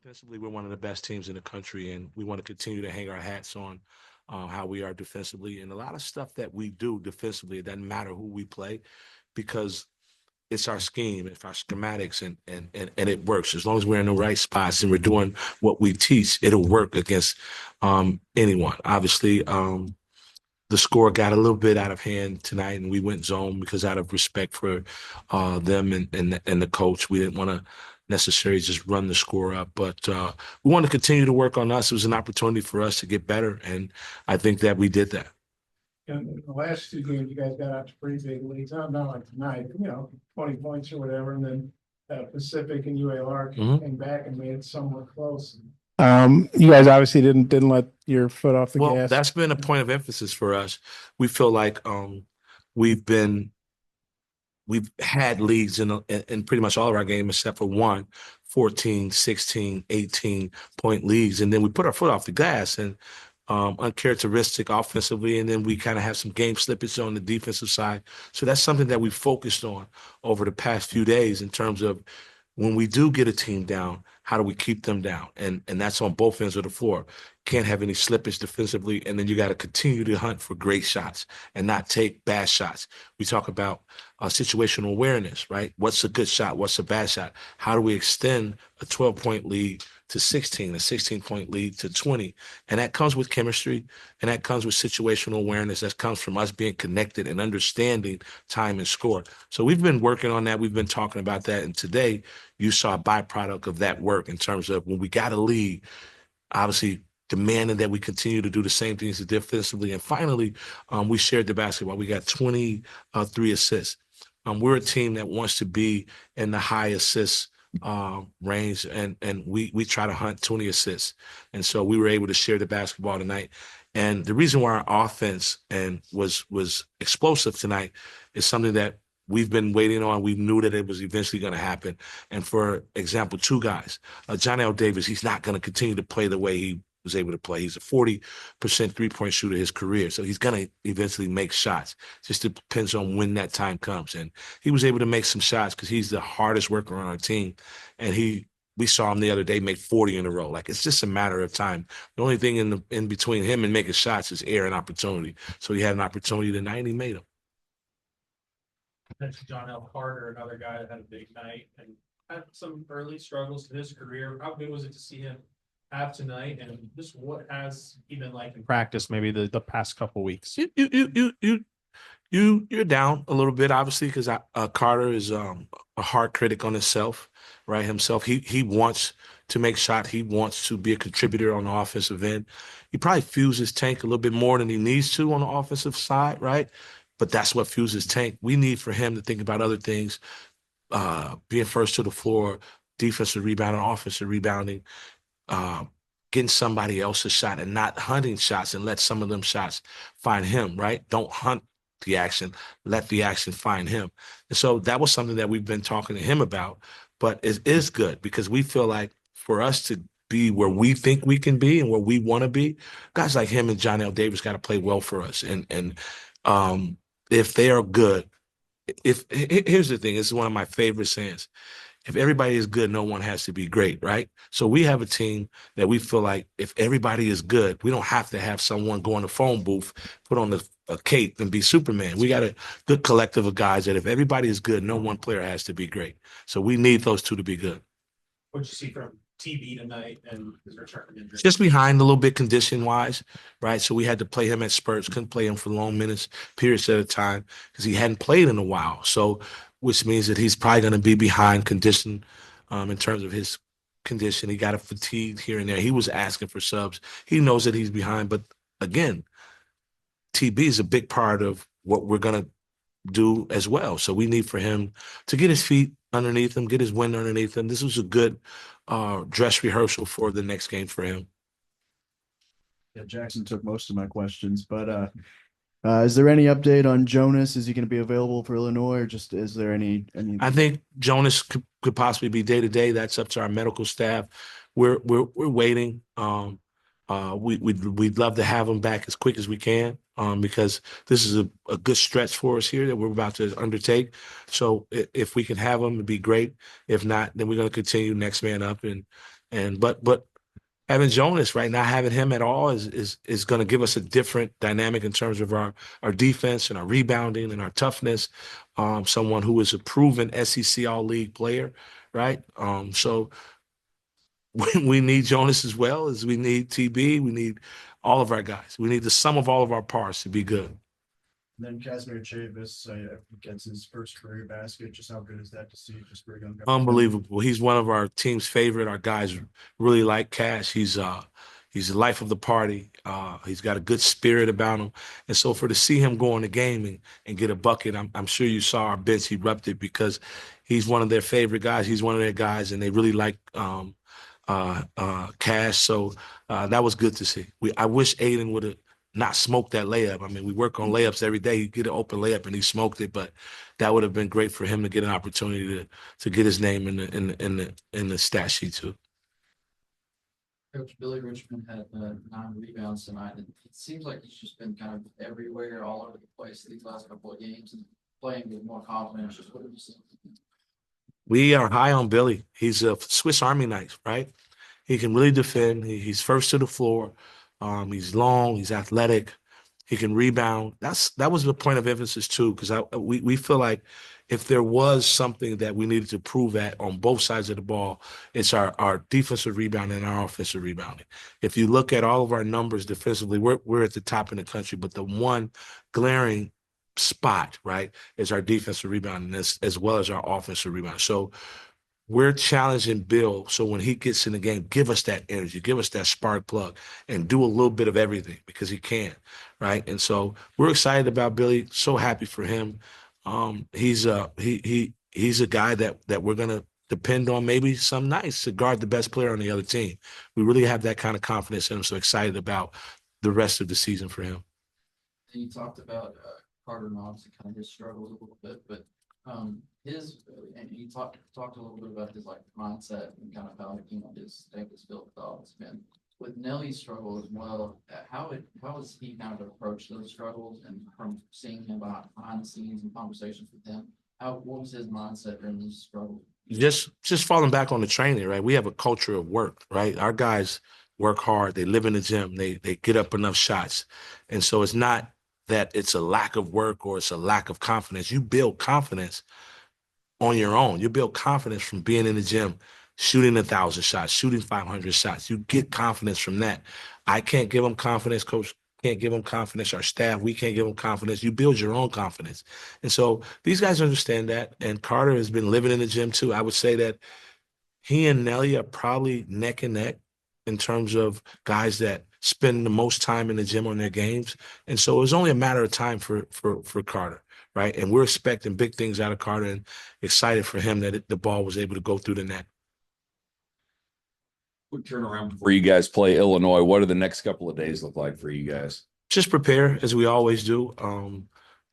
Defensively, we're one of the best teams in the country, and we want to continue to hang our hats on how we are defensively. And a lot of stuff that we do defensively, it doesn't matter who we play because it's our scheme, it's our schematics, and it works. As long as we're in the right spots and we're doing what we teach, it'll work against anyone. Obviously, the score got a little bit out of hand tonight, and we went zone because out of respect for them and the coach, we didn't want to necessarily just run the score up. But we want to continue to work on us. It was an opportunity for us to get better, and I think that we did that. In the last two games, you guys got out to pretty big leads. Not like tonight, 20 points or whatever, and then Pacific and UALR came back and made it somewhat close. You guys obviously didn't let your foot off the Well, gas. that's been a point of emphasis for us. We feel like we've been we've had leads in pretty much all of our games except for one, 14, 16, 18-point leagues. And then we put our foot off the gas and uncharacteristic offensively. And then we kind of have some game slippage on the defensive side. So that's something that we focused on over the past few days in terms of when we do get a team down, how do we keep them down? And that's on both ends of the floor. Can't have any slippage defensively, and then you got to continue to hunt for great shots and not take bad shots. We talk about situational awareness, right? What's a good shot? What's a bad shot? How do we extend a 12-point lead to 16, a 16-point lead to 20? And that comes with chemistry, and that comes with situational awareness. That comes from us being connected and understanding time and score. So we've been working on that. We've been talking about that. And today you saw a byproduct of that work in terms of when we got a lead, obviously demanding that we continue to do the same things defensively. And finally, we shared the basketball. We got 23 assists. We're a team that wants to be in the high assist range, and we try to hunt 20 assists. And so we were able to share the basketball tonight. And the reason why our offense was explosive tonight is something that we've been waiting on. We knew that it was eventually going to happen. And for example, two guys, John L. Davis, he's not going to continue to play the way he was able to play. He's a 40% three-point shooter his career. So he's going to eventually make shots. Just depends on when that time comes. And he was able to make some shots because he's the hardest worker on our team. And we saw him the other day make 40 in a row. Like, it's just a matter of time. The only thing in between him and making shots is air and opportunity. So he had an opportunity tonight and he made them. That's John L. Carter, another guy that had a big night and had some early struggles to his career. How good was it to see him have tonight, and just what has he been like in practice? Maybe the past couple weeks. You're down a little bit, obviously, because Carter is a hard critic on himself, right? He wants to make shots. He wants to be a contributor on the offensive end. He probably fuels his tank a little bit more than he needs to on the offensive side, right? But that's what fuels his tank. We need for him to think about other things, being first to the floor, defensive rebounding, offensive rebounding, getting somebody else's shot and not hunting shots and let some of them shots find him, right? Don't hunt the action, let the action find him. And so that was something that we've been talking to him about, but it is good because we feel like for us to be where we think we can be and where we want to be, guys like him and John L. Davis got to play well for us. And if they are good, here's the thing, this is one of my favorite sayings. If everybody is good, no one has to be great, right? So we have a team that we feel like if everybody is good, we don't have to have someone go in the phone booth, put on a cape and be Superman. We got a good collective of guys that if everybody is good, no one player has to be great. So we need those two to be good. What'd you see from TB tonight and his return from injury? Just behind a little bit condition-wise, right? So we had to play him at spurts, couldn't play him for long minutes, periods at a time, because he hadn't played in a while. So which means that he's probably going to be behind condition in terms of his condition. He got a fatigue here and there. He was asking for subs. He knows that he's behind. But again, TB is a big part of what we're going to do as well. So we need for him to get his feet underneath him, get his wind underneath him. This was a good dress rehearsal for the next game for him. Yeah, Jackson took most of my questions, but is there any update on Jonas? Is he going to be available for Illinois, or just is there any? I think Jonas could possibly be day to day. That's up to our medical staff. We're waiting. We'd love to have him back as quick as we can because this is a good stretch for us here that we're about to undertake. So if we can have him, it'd be great. If not, then we're going to continue next man up and But having Jonas right now, having him at all is going to give us a different dynamic in terms of our defense and our rebounding and our toughness. Someone who is a proven SEC All League player, right? So we need Jonas as well as we need TB. We need all of our guys. We need the sum of all of our parts to be good. Then Casimir Chavis gets his first career basket. Just how good is that to see? Just for a young guy. Unbelievable. He's one of our team's favorite. Our guys really like Cash. He's the life of the party. He's got a good spirit about him. And so to see him go in the game and get a bucket, I'm sure you saw our bench erupted because he's one of their favorite guys. He's one of their guys, and they really like Cash. So that was good to see. I wish Aiden would have not smoked that layup. I mean, we work on layups every day. You get an open layup and he smoked it, but that would have been great for him to get an opportunity to get his name in the stat sheet too. Coach Billy Richmond had 9 rebounds tonight. It seems like he's just been kind of everywhere, all over the place these last couple of games and playing with more confidence. Just what have you seen? We are high on Billy. He's a Swiss Army knife, right? He can really defend. He's first to the floor. He's long. He's athletic. He can rebound. That was the point of emphasis too, because we feel like if there was something that we needed to prove at on both sides of the ball, it's our defensive rebounding and our offensive rebounding. If you look at all of our numbers defensively, we're at the top in the country, but the one glaring spot, right, is our defensive rebounding as well as our offensive rebounding. So we're challenging Bill. So when he gets in the game, give us that energy, give us that spark plug, and do a little bit of everything because he can, right? And so we're excited about Billy. So happy for him. He's a guy that we're gonna depend on maybe some nights to guard the best player on the other team. We really have that kind of confidence in him. So excited about the rest of the season for him. And you talked about Carter Knox and kind of his struggles a little bit, but and you talked a little bit about his like mindset and kind of how his built thought has been. With Nelly's struggle as well, how has he kind of approached those struggles, and from seeing him behind the scenes and conversations with him, what was his mindset during these struggles? Just falling back on the training, right? We have a culture of work, right? Our guys work hard. They live in the gym. They get up enough shots. And so it's not that it's a lack of work or it's a lack of confidence. You build confidence on your own. You build confidence from being in the gym, shooting 1,000 shots, shooting 500 shots. You get confidence from that. I can't give them confidence. Coach can't give them confidence. Our staff, we can't give them confidence. You build your own confidence. And so these guys understand that. And Carter has been living in the gym too. I would say that he and Nelly are probably neck and neck in terms of guys that spend the most time in the gym on their games. And so it was only a matter of time for Carter, right? And we're expecting big things out of Carter and excited for him that the ball was able to go through the net. Quick turnaround before you guys play Illinois. What do the next couple of days look like for you guys? Just prepare as we always do.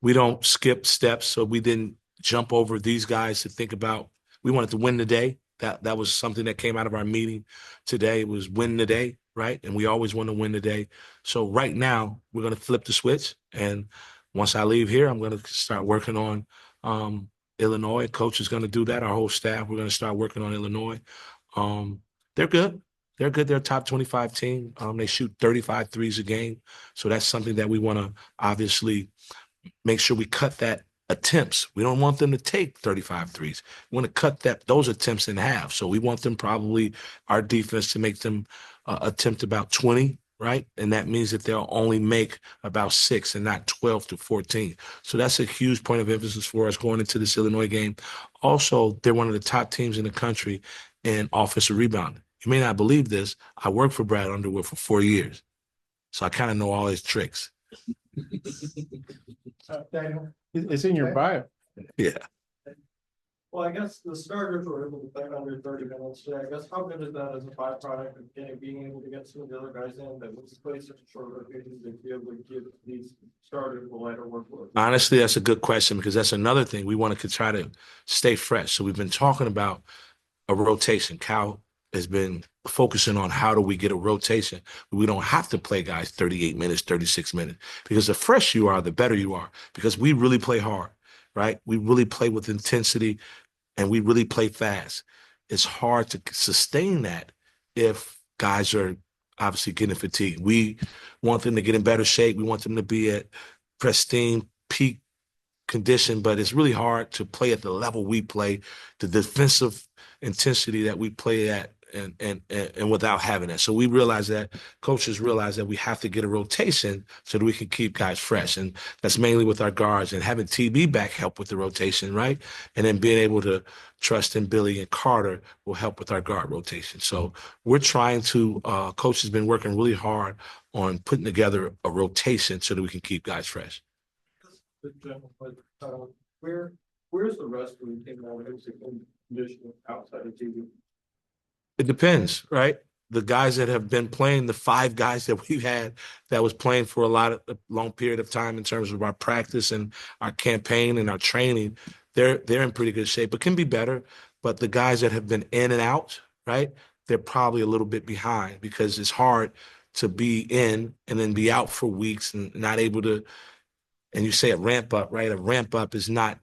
We don't skip steps, so we didn't jump over these guys to think about. We wanted to win the day. That was something that came out of our meeting today, was win the day, right? And we always want to win the day. So right now we're going to flip the switch, and once I leave here, I'm going to start working on Illinois. Coach is going to do that. Our whole staff, we're going to start working on Illinois. They're good. They're good. They're a top 25 team. They shoot 35 threes a game. So that's something that we want to obviously make sure we cut that attempts. We don't want them to take 35 threes. We want to cut those attempts in half. So we want them probably, our defense, to make them attempt about 20, right? And that means that they'll only make about 6 and not 12 to 14. So that's a huge point of emphasis for us going into this Illinois game. Also, they're one of the top teams in the country in offensive rebounding. You may not believe this. I worked for Brad Underwood for 4 years. So I kind of know all his tricks. Daniel, it's in your bio. Yeah. Well, I guess the starters were able to play under 30 minutes today. I guess how good is that as a byproduct of being able to get some of the other guys in that was play such a short rotation to be able to give these starters a lighter workload? Honestly, that's a good question because that's another thing. We want to try to stay fresh. So we've been talking about a rotation. Cal has been focusing on how do we get a rotation. We don't have to play guys 38 minutes, 36 minutes, because the fresh you are, the better you are, because we really play hard, right? We really play with intensity and we really play fast. It's hard to sustain that if guys are obviously getting fatigued. We want them to get in better shape. We want them to be at pristine peak condition, but it's really hard to play at the level we play, the defensive intensity that we play at, and without having that. So we realize that coaches realize that we have to get a rotation so that we can keep guys fresh, and that's mainly with our guards, and having TB back help with the rotation, right? And then being able to trust in Billy and Carter will help with our guard rotation. So we're trying to. Coach has been working really hard on putting together a rotation so that we can keep guys fresh. Where, where's the rest of the team now? Who's in condition outside of TV? It depends, right? The guys that have been playing, the 5 guys that we've had that was playing for a long period of time in terms of our practice and our campaign and our training, they're in pretty good shape. It can be better, but the guys that have been in and out, right? They're probably a little bit behind because it's hard to be in and then be out for weeks and not able to. And you say a ramp up, right? A ramp up is not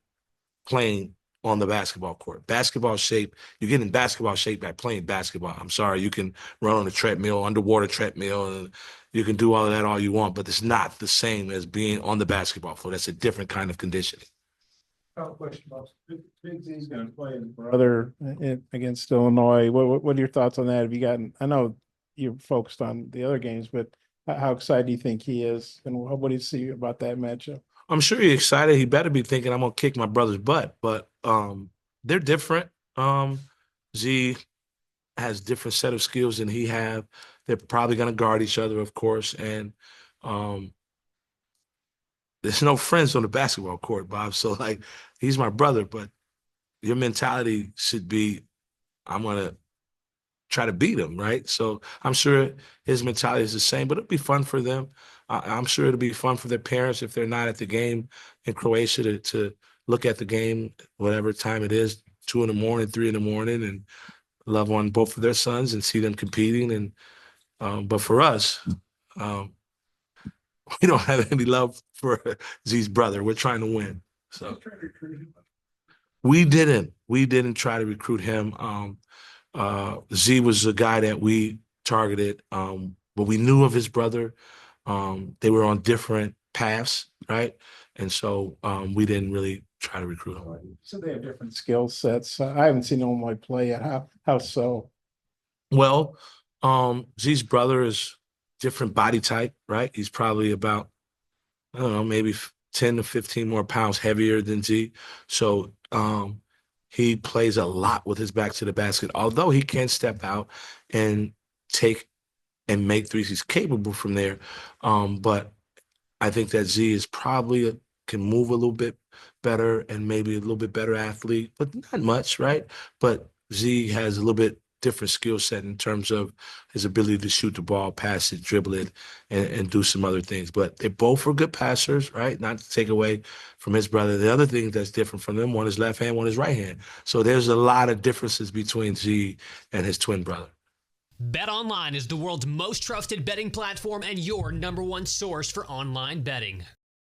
playing on the basketball court. Basketball shape, you get in basketball shape by playing basketball. I'm sorry, you can run on a treadmill, underwater treadmill, and you can do all of that all you want, but it's not the same as being on the basketball floor. That's a different kind of conditioning. Question about Big Z's going to play his brother against Illinois. What are your thoughts on that? Have you gotten? I know you're focused on the other games, but how excited do you think he is, and what do you see about that matchup? I'm sure he's excited. He better be thinking I'm gonna kick my brother's butt, but they're different. Z has different set of skills than he have. They're probably gonna guard each other, of course, and there's no friends on the basketball court, Bob. So like, he's my brother, but your mentality should be, I'm gonna try to beat him, right? So I'm sure his mentality is the same, but it'll be fun for them. I'm sure it'll be fun for their parents if they're not at the game in Croatia to look at the game, whatever time it is, 2 a.m, 3 a.m, and love on both of their sons and see them competing. And but for us, we don't have any love for Z's brother. We're trying to win. So we didn't try to recruit him. Z was a guy that we targeted, but we knew of his brother. They were on different paths, right? And so we didn't really try to recruit him. So they have different skill sets. I haven't seen Illinois play yet. How so? Well, Z's brother is different body type, right? He's probably about, I don't know, maybe 10 to 15 more pounds heavier than Z. So he plays a lot with his back to the basket, although he can step out and take and make threes. He's capable from there. But I think that Z is probably can move a little bit better and maybe a little bit better athlete, but not much, right? But Z has a little bit different skill set in terms of his ability to shoot the ball, pass it, dribble it, and do some other things. But they both were good passers, right? Not to take away from his brother. The other thing that's different from them, one is left hand, one is right hand. So there's a lot of differences between Z and his twin brother. BetOnline is the world's most trusted betting platform and your #1 source for online betting.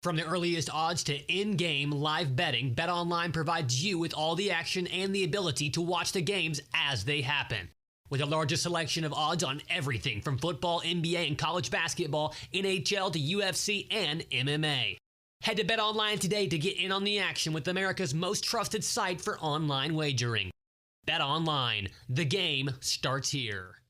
From the earliest odds to in-game live betting, BetOnline provides you with all the action and the ability to watch the games as they happen. With the largest selection of odds on everything from football, NBA, and college basketball, NHL to UFC and MMA. Head to BetOnline today to get in on the action with America's most trusted site for online wagering. BetOnline, the game starts here.